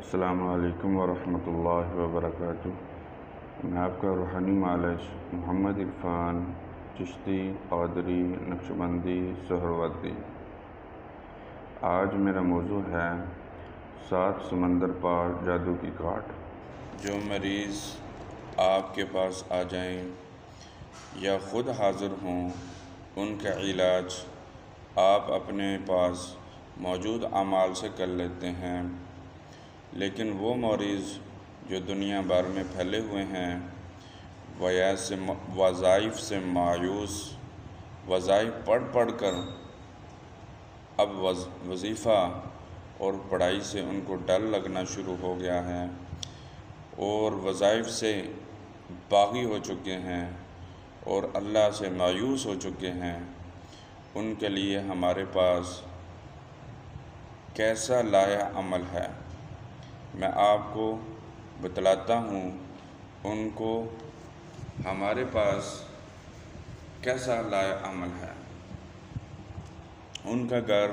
السلام علیکم ورحمۃ اللہ وبرکاتہ۔ میں آپ کا روحانی معالج محمد عرفان چشتی قادری نقشبندی سہروردی۔ آج میرا موضوع ہے 7 سمندر پار جادو کی کاٹ۔ جو مریض آپ کے پاس آ جائیں یا خود حاضر ہوں، ان کا علاج آپ اپنے پاس موجود اعمال سے کر لیتے ہیں، لیکن وہ مریض جو دنیا بھر میں پھیلے ہوئے ہیں، وظائف سے مایوس، وظائف پڑھ کر اب وظیفہ اور پڑھائی سے ان کو ڈر لگنا شروع ہو گیا ہے اور وظائف سے باغی ہو چکے ہیں اور اللہ سے مایوس ہو چکے ہیں، ان کے لیے ہمارے پاس کیسا لائحہ عمل ہے، میں آپ کو بتلاتا ہوں۔ ان کو ہمارے پاس کیسا لائحہ عمل ہے۔ ان کا گھر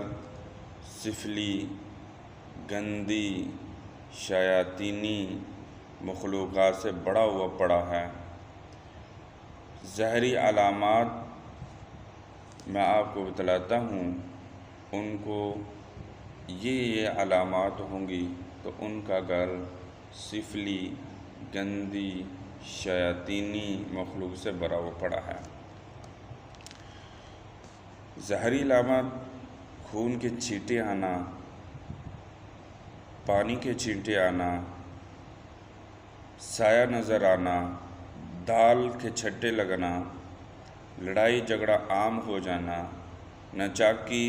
سفلی، گندی، شیاطینی مخلوقات سے بڑا ہوا پڑا ہے۔ ظاہری علامات میں آپ کو بتلاتا ہوں، ان کو یہ علامات ہوں گی تو ان کا گھر سفلی، گندی، شیاطینی مخلوق سے بھرا ہوا پڑا ہے۔ ظاہری علامات: خون کے چھینٹے آنا، پانی کے چھینٹے آنا، سایہ نظر آنا، دال کے چھٹے لگنا، لڑائی جھگڑا عام ہو جانا، ناچاکی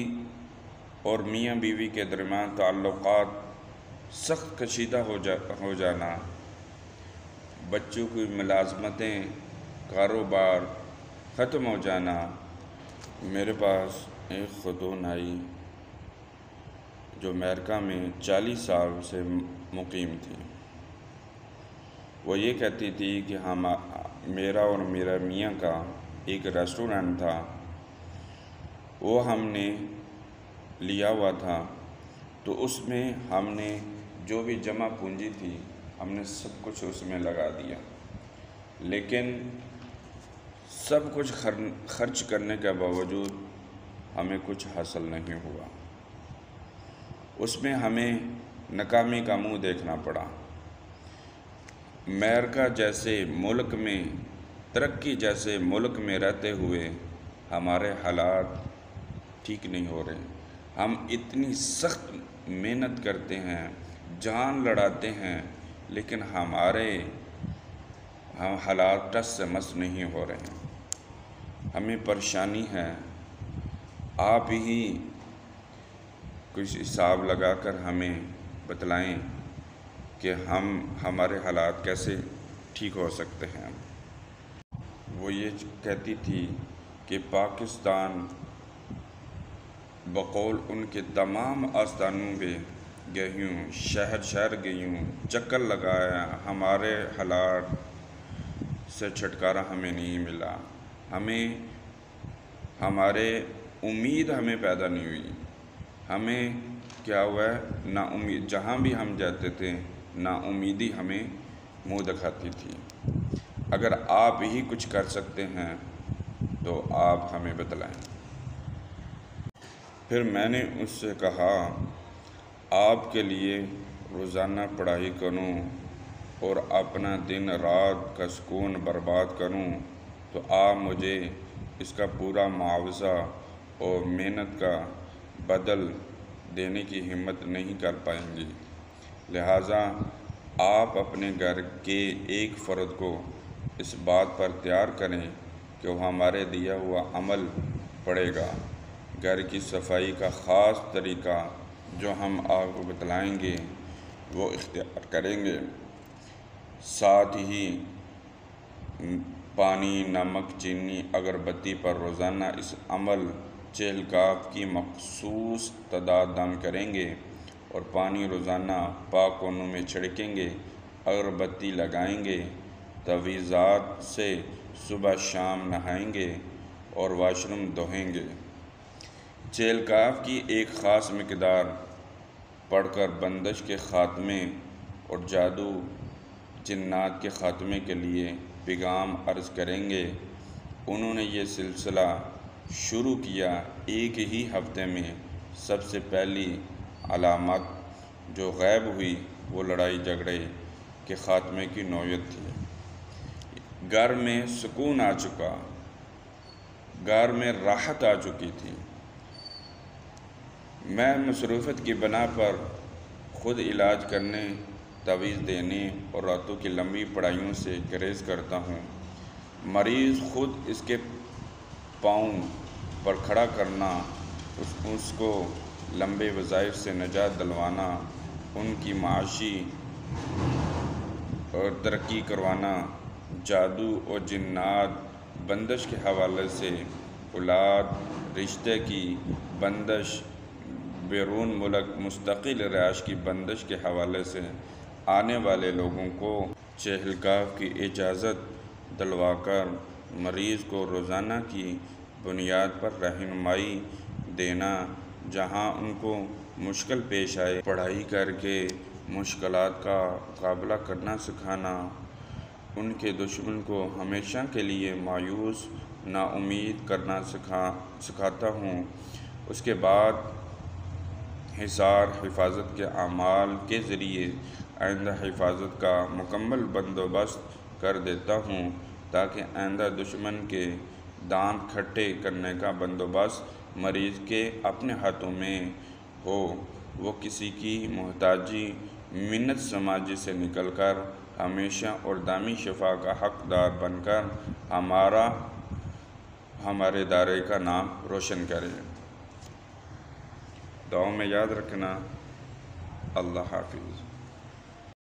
اور میاں بیوی کے درمیان تعلقات سخت کشیدہ ہو جانا، بچوں کی ملازمتیں، کاروبار ختم ہو جانا۔ میرے پاس ایک خاتون آئی جو امریکہ میں 40 سال سے مقیم تھی۔ وہ یہ کہتی تھی کہ میرا اور میرا میاں کا ایک ریسٹورنٹ تھا، وہ ہم نے لیا ہوا تھا، تو اس میں ہم نے جو بھی جمع پونجی تھی ہم نے سب کچھ اس میں لگا دیا، لیکن سب کچھ خرچ کرنے کے باوجود ہمیں کچھ حاصل نہیں ہوا۔ اس میں ہمیں ناکامی کا منہ دیکھنا پڑا۔ امریکہ جیسے ملک میں، ترقی جیسے ملک میں رہتے ہوئے ہمارے حالات ٹھیک نہیں ہو رہے۔ ہم اتنی سخت محنت کرتے ہیں، جان لڑاتے ہیں، لیکن ہمارے حالات ٹس سے مس نہیں ہو رہے ہیں۔ ہمیں پریشانی ہے۔ آپ ہی کچھ حساب لگا کر ہمیں بتلائیں کہ ہمارے حالات کیسے ٹھیک ہو سکتے ہیں۔ وہ یہ کہتی تھی کہ پاکستان بقول ان کے تمام آستانوں پہ گئی ہوں، شہر گئی ہوں، چکر لگایا، ہمارے حالات سے چھٹکارا ہمیں نہیں ملا۔ ہمارے امید ہمیں پیدا نہیں ہوئی۔ ہمیں کیا ہوا ہے، نا امید، جہاں بھی ہم جاتے تھے نا امیدی ہمیں منہ دکھاتی تھی۔ اگر آپ ہی کچھ کر سکتے ہیں تو آپ ہمیں بتلائیں۔ پھر میں نے اس سے کہا، آپ کے لیے روزانہ پڑھائی کروں اور اپنا دن رات کا سکون برباد کروں تو آپ مجھے اس کا پورا معاوضہ اور محنت کا بدل دینے کی ہمت نہیں کر پائیں گی۔ لہٰذا آپ اپنے گھر کے ایک فرد کو اس بات پر تیار کریں کہ وہ ہمارے دیا ہوا عمل پڑھے گا۔ گھر کی صفائی کا خاص طریقہ جو ہم آپ کو بتلائیں گے وہ اختیار کریں گے۔ ساتھ ہی پانی، نمک، چینی، اگربتی پر روزانہ اس عمل چہلکاف کی مخصوص تعداد دم کریں گے اور پانی روزانہ پاک کونوں میں چھڑکیں گے، اگربتی لگائیں گے، تعویذات سے صبح شام نہائیں گے اور واش روم دھوئیں گے۔ چہلکاف کی ایک خاص مقدار پڑھ کر بندش کے خاتمے اور جادو جنات کے خاتمے کے لیے پیغام عرض کریں گے۔ انہوں نے یہ سلسلہ شروع کیا۔ ایک ہی ہفتے میں سب سے پہلی علامت جو غائب ہوئی وہ لڑائی جھگڑے کے خاتمے کی نوعیت تھی۔ گھر میں سکون آ چکا، گھر میں راحت آ چکی تھی۔ میں مصروفیت کی بنا پر خود علاج کرنے، تعویذ دینے اور راتوں کی لمبی پڑھائیوں سے گریز کرتا ہوں۔ مریض خود اس کے پاؤں پر کھڑا کرنا، اس کو لمبے وظائف سے نجات دلوانا، ان کی معاشی اور ترقی کروانا، جادو اور جنات بندش کے حوالے سے اولاد رشتے کی بندش، بیرون ملک مستقل رہائش کی بندش کے حوالے سے آنے والے لوگوں کو چہلکاو کی اجازت دلوا کر مریض کو روزانہ کی بنیاد پر رہنمائی دینا، جہاں ان کو مشکل پیش آئے پڑھائی کر کے مشکلات کا مقابلہ کرنا سکھانا، ان کے دشمن کو ہمیشہ کے لیے مایوس نا امید کرنا سکھاتا ہوں۔ اس کے بعد حصار حفاظت کے اعمال کے ذریعے آئندہ حفاظت کا مکمل بندوبست کر دیتا ہوں، تاکہ آئندہ دشمن کے دانت کھٹے کرنے کا بندوبست مریض کے اپنے ہاتھوں میں ہو، وہ کسی کی محتاجی، منت سماجی سے نکل کر ہمیشہ اور دائمی شفا کا حقدار بن کر ہمارے ادارے کا نام روشن کرے۔ دعاؤں میں یاد رکھنا۔ اللہ حافظ۔